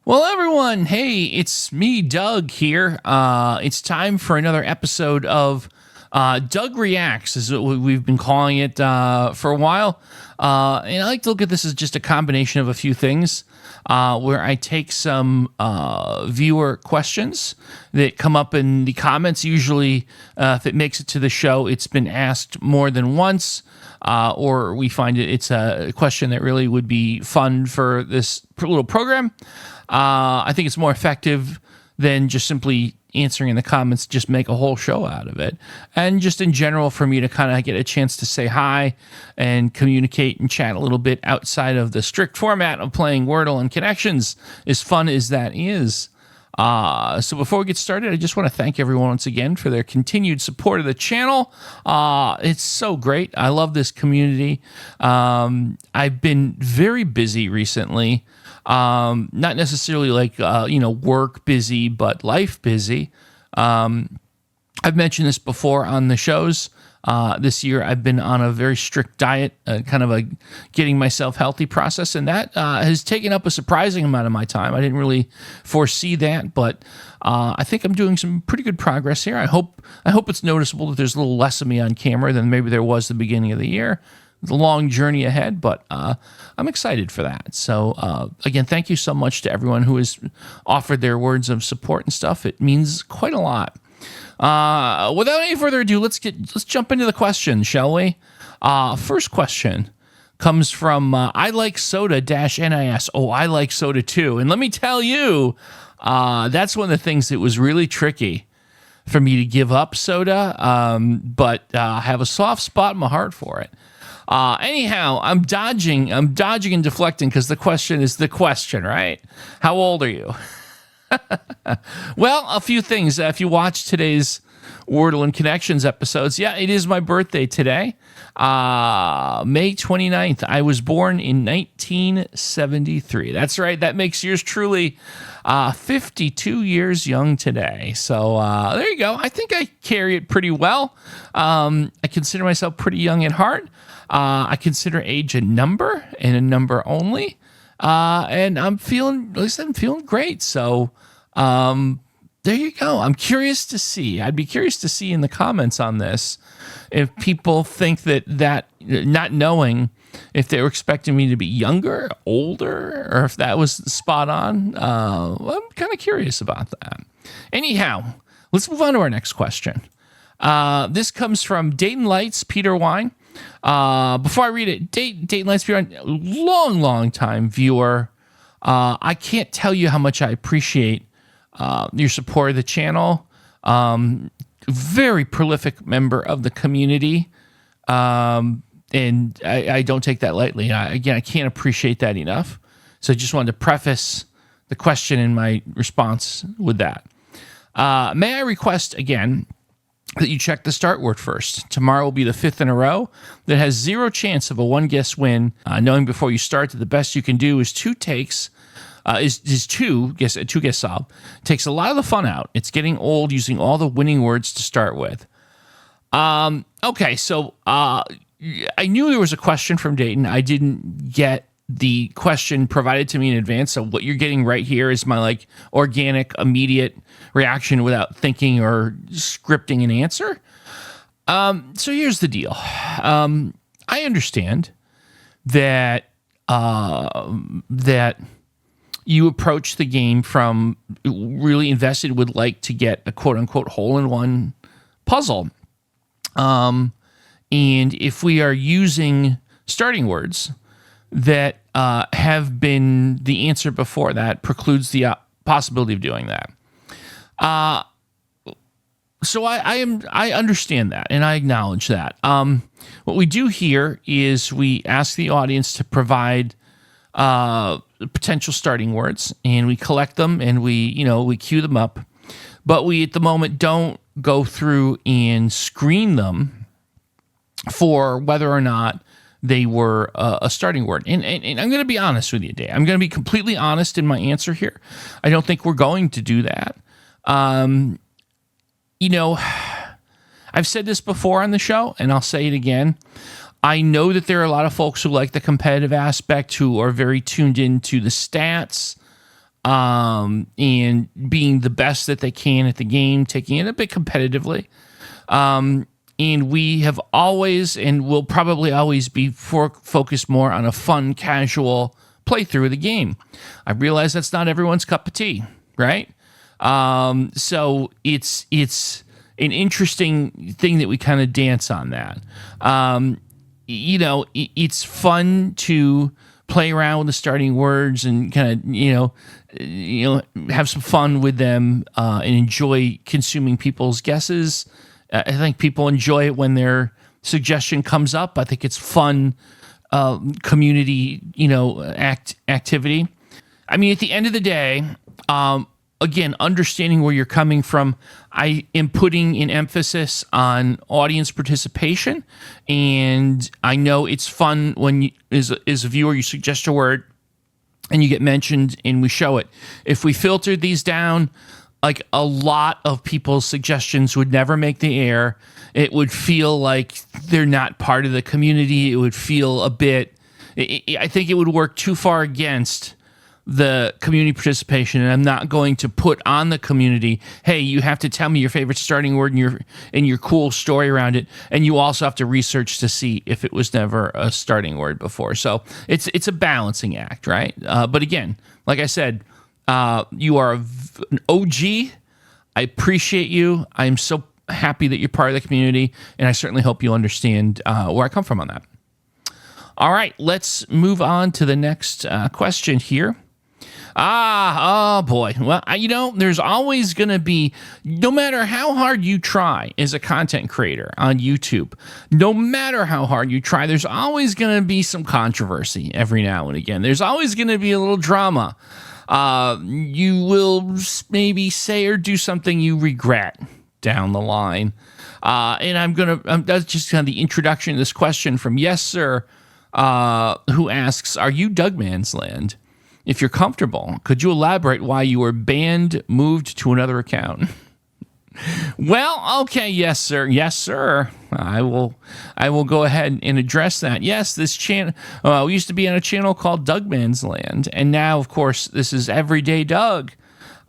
Well, everyone, hey, it's me, Doug, here. It's time for another episode of Doug Reacts, is what we've been calling it for a while. And I like to look at this as just a combination of a few things, where I take some viewer questions that come up in the comments. Usually, if it makes it to the show, it's been asked more than once. Or we find it's a question that really would be fun for this little program. I think it's more effective than just simply answering in the comments, just make a whole show out of it. And just in general, for me to kind of get a chance to say hi and communicate and chat a little bit outside of the strict format of playing Wordle and Connections, as fun as that is. So before we get started, I just want to thank everyone once again for their continued support of the channel. It's so great. I love this community. I've been very busy recently. Not necessarily like, work busy, but life busy. I've mentioned this before on the shows. This year, I've been on a very strict diet, kind of a getting myself healthy process, and that has taken up a surprising amount of my time. I didn't really foresee that, but I think I'm doing some pretty good progress here. I hope it's noticeable that there's a little less of me on camera than maybe there was at the beginning of the year. It's a long journey ahead, but I'm excited for that. So again, thank you so much to everyone who has offered their words of support and stuff. It means quite a lot. Without any further ado, let's jump into the questions, shall we? First question comes from I like soda-NIS. Oh, I like soda too. And let me tell you, that's one of the things that was really tricky for me to give up soda, but I have a soft spot in my heart for it. Anyhow, I'm dodging and deflecting because the question is the question, right? How old are you? Well, a few things. If you watch today's Wordle and Connections episodes, yeah, it is my birthday today, May 29th. I was born in 1973. That's right. That makes yours truly 52 years young today. So there you go. I think I carry it pretty well. I consider myself pretty young at heart. I consider age a number and a number only. And I'm feeling great. So there you go. I'm curious to see. I'd be curious to see in the comments on this if people think that not knowing if they were expecting me to be younger, older, or if that was spot on. Well, I'm kind of curious about that. Anyhow, let's move on to our next question. This comes from Dayton Lights, Peter Wine. Before I read it, Dayton Lights, Peter Wine, long time viewer. I can't tell you how much I appreciate your support of the channel. Very prolific member of the community. And I don't take that lightly. I can't appreciate that enough. So I just wanted to preface the question in my response with that. May I request again that you check the start word first. Tomorrow will be the 5th in a row that has zero chance of a one-guess win. Knowing before you start that the best you can do is two guess solve. Takes a lot of the fun out. It's getting old using all the winning words to start with. Okay, so I knew there was a question from Dayton. I didn't get the question provided to me in advance. So what you're getting right here is my organic, immediate reaction without thinking or scripting an answer. So here's the deal. I understand that you approach the game from really invested, would like to get a quote unquote hole-in-one puzzle. And if we are using starting words that have been the answer before, that precludes the possibility of doing that. So I understand that, and I acknowledge that. What we do here is we ask the audience to provide potential starting words, and we collect them, and we queue them up. But we at the moment don't go through and screen them for whether or not they were a starting word. And I'm going to be honest with you, Dave. I'm going to be completely honest in my answer here. I don't think we're going to do that. I've said this before on the show, and I'll say it again. I know that there are a lot of folks who like the competitive aspect, who are very tuned into the stats. and being the best that they can at the game, taking it a bit competitively. And we have always and will probably always be focused more on a fun, casual playthrough of the game. I realize that's not everyone's cup of tea, right? So it's an interesting thing that we kind of dance on that. It's fun to play around with the starting words and kind of have some fun with them and enjoy consuming people's guesses. I think people enjoy it when their suggestion comes up. I think it's fun community activity. I mean, at the end of the day, again, understanding where you're coming from, I am putting an emphasis on audience participation, and I know it's fun when as a viewer, you suggest a word and you get mentioned and we show it. If we filtered these down, like a lot of people's suggestions would never make the air. It would feel like they're not part of the community. It would feel a bit, I think it would work too far against the community participation, and I'm not going to put on the community, hey, you have to tell me your favorite starting word and your cool story around it, and you also have to research to see if it was never a starting word before. So it's a balancing act, right? But again, like I said, you are an OG. I appreciate you. I'm so happy that you're part of the community, and I certainly hope you understand where I come from on that. All right, let's move on to the next question here. Oh boy. Well, there's always going to be, no matter how hard you try as a content creator on YouTube, no matter how hard you try, there's always going to be some controversy every now and again. There's always going to be a little drama. You will maybe say or do something you regret down the line. And that's just kind of the introduction to this question from Yes Sir, who asks, are you Doug Manzand? If you're comfortable, could you elaborate why you were banned, moved to another account? Well, okay, yes, sir. Yes, sir. I will go ahead and address that. Yes, this channel, we used to be on a channel called Doug Manzand, and now, of course, this is Everyday Doug.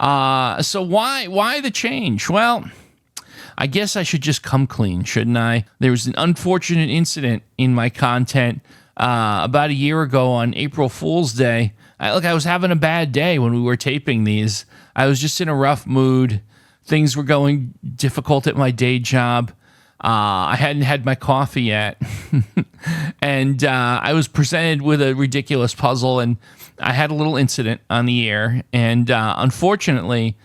So why the change? Well, I guess I should just come clean, shouldn't I? There was an unfortunate incident in my content about a year ago on April Fool's Day. I was having a bad day when we were taping these. I was just in a rough mood. Things were going difficult at my day job. I hadn't had my coffee yet. And I was presented with a ridiculous puzzle, and I had a little incident on the air. And unfortunately,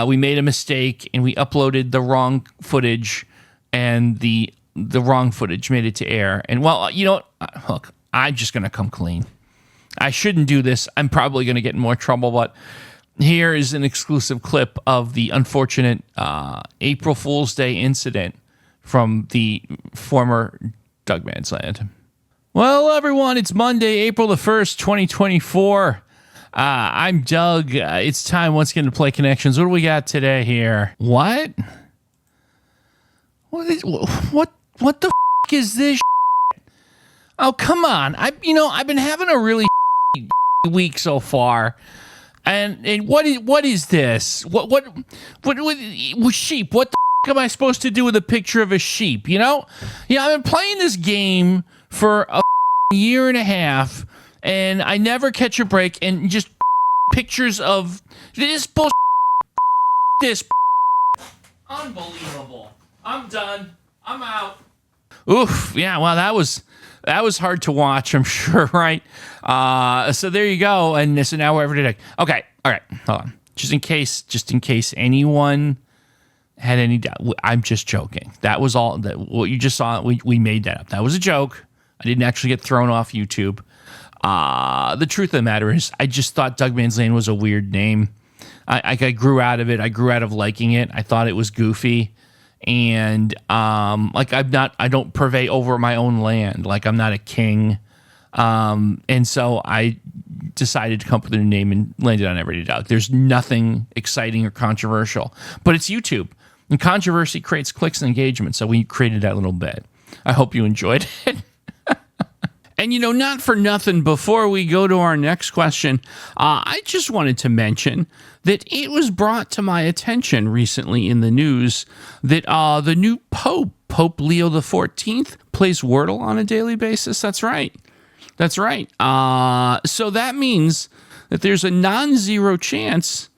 we made a mistake, and we uploaded the wrong footage, and the wrong footage made it to air. And, well, you know what? Look, I'm just going to come clean. I shouldn't do this. I'm probably going to get in more trouble, but here is an exclusive clip of the unfortunate April Fool's Day incident from the former Doug Manzand. Well, everyone, it's Monday, April the 1st, 2024. I'm Doug. It's time once again to play Connections. What do we got today here? What? What the f*** is this? Oh, come on. I've been having a really week so far. And what is this? What sheep? What the am I supposed to do with a picture of a sheep? I've been playing this game for a year and a half, and I never catch a break. And just pictures of this bullshit. This unbelievable. I'm done. I'm out. Oof. Yeah. Well, that was hard to watch, I'm sure, right? So there you go. And so now we're every day. Okay. All right. Hold on. Just in case anyone had any doubt, I'm just joking. That was all. What you just saw, we made that up. That was a joke. I didn't actually get thrown off YouTube. The truth of the matter is, I just thought Doug Manzand was a weird name. I grew out of it. I grew out of liking it. I thought it was goofy. And I don't purvey over my own land. Like, I'm not a king. And so I decided to come up with a new name and landed on Everyday Doug. There's nothing exciting or controversial, but it's YouTube, and controversy creates clicks and engagement. So we created that little bit. I hope you enjoyed it. And, not for nothing, before we go to our next question, I just wanted to mention that it was brought to my attention recently in the news that the new Pope Leo XIV, plays Wordle on a daily basis. That's right. That's right. So that means that there's a non-zero chance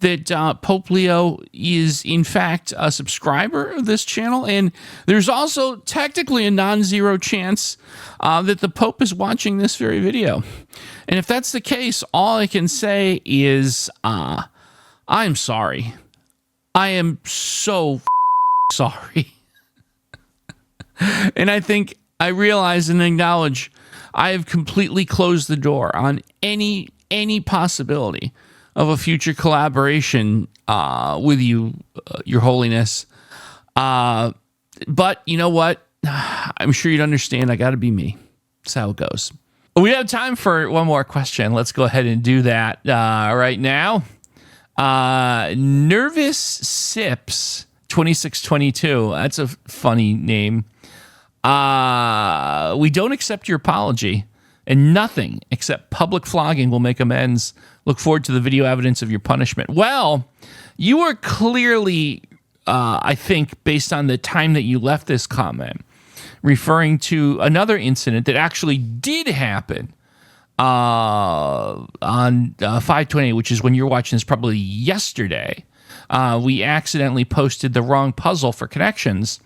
that Pope Leo is, in fact, a subscriber of this channel. And there's also technically a non-zero chance that the Pope is watching this very video. And if that's the case, all I can say is I'm sorry. I am so sorry. And I realize and acknowledge I have completely closed the door on any possibility of a future collaboration with you, Your Holiness. But you know what? I'm sure you'd understand. I got to be me. That's how it goes. We have time for one more question. Let's go ahead and do that right now. Nervous Sips 2622. That's a funny name. We don't accept your apology, and nothing except public flogging will make amends. Look forward to the video evidence of your punishment. Well, you are clearly, I think, based on the time that you left this comment, referring to another incident that actually did happen on 5/28, which is when you're watching this, probably yesterday. We accidentally posted the wrong puzzle for connections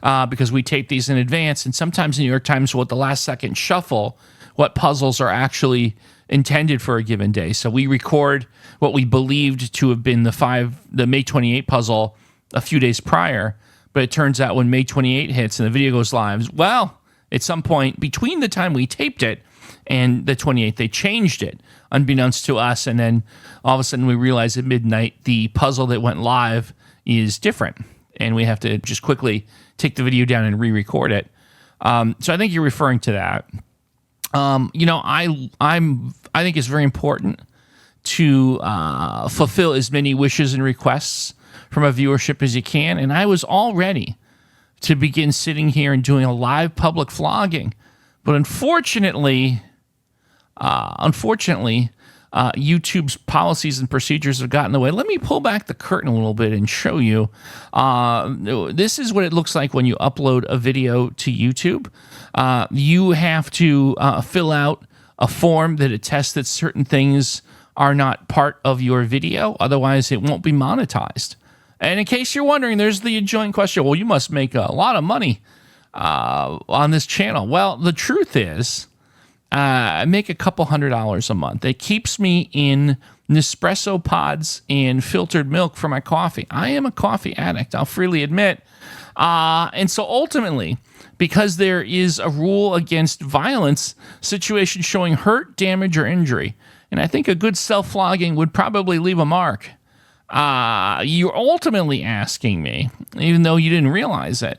because we taped these in advance, and sometimes the New York Times will at the last second shuffle what puzzles are actually intended for a given day. So we record what we believed to have been the May 28 puzzle a few days prior, but it turns out when May 28 hits and the video goes live, well, at some point between the time we taped it and the 28th, they changed it, unbeknownst to us, and then all of a sudden we realize at midnight the puzzle that went live is different, and we have to just quickly take the video down and re-record it. So I think you're referring to that. I think it's very important to fulfill as many wishes and requests from a viewership as you can, and I was all ready to begin sitting here and doing a live public flogging, but unfortunately, YouTube's policies and procedures have gotten in the way. Let me pull back the curtain a little bit and show you. This is what it looks like when you upload a video to YouTube. You have to fill out a form that attests that certain things are not part of your video. Otherwise, it won't be monetized. And in case you're wondering, there's the adjoining question. Well, you must make a lot of money on this channel. Well, the truth is, I make a couple $100 a month. It keeps me in Nespresso pods and filtered milk for my coffee. I am a coffee addict, I'll freely admit. And so ultimately, because there is a rule against violence, situations showing hurt, damage, or injury, and I think a good self-flogging would probably leave a mark, you're ultimately asking me, even though you didn't realize it,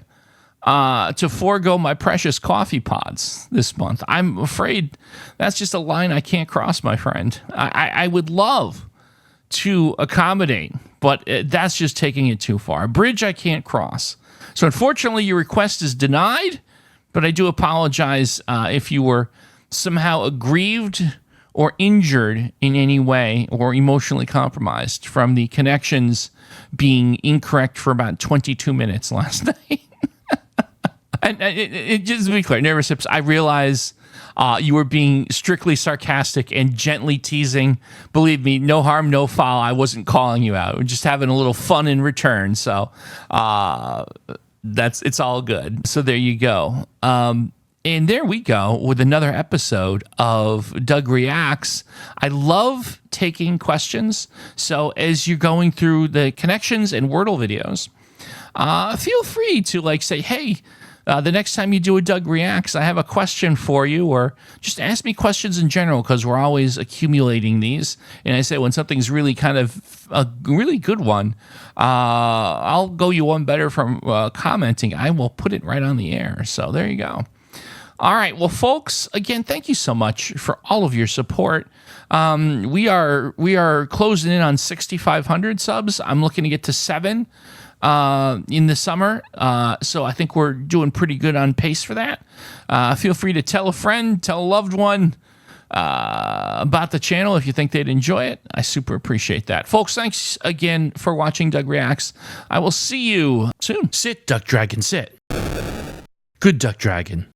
to forego my precious coffee pods this month. I'm afraid that's just a line I can't cross, my friend. I would love to accommodate, but that's just taking it too far. A bridge I can't cross. So unfortunately, your request is denied, but I do apologize if you were somehow aggrieved or injured in any way or emotionally compromised from the connections being incorrect for about 22 minutes last night. And just to be clear, Nervous Sips, I realize you were being strictly sarcastic and gently teasing. Believe me, no harm, no foul. I wasn't calling you out. We're just having a little fun in return. So it's all good. So there you go. And there we go with another episode of Doug Reacts. I love taking questions. So as you're going through the connections and Wordle videos, feel free to say, hey, the next time you do a Doug Reacts, I have a question for you, or just ask me questions in general, because we're always accumulating these. And I say when something's really kind of a really good one, I'll go you one better from commenting. I will put it right on the air. So there you go. All right. Well, folks, again, thank you so much for all of your support. We are closing in on 6,500 subs. I'm looking to get to 7. in the summer. So I think we're doing pretty good on pace for that. Feel free to tell a friend, tell a loved one about the channel if you think they'd enjoy it. I super appreciate that. Folks, thanks again for watching Doug Reacts. I will see you soon. Sit, Duck Dragon, sit. Good Duck Dragon.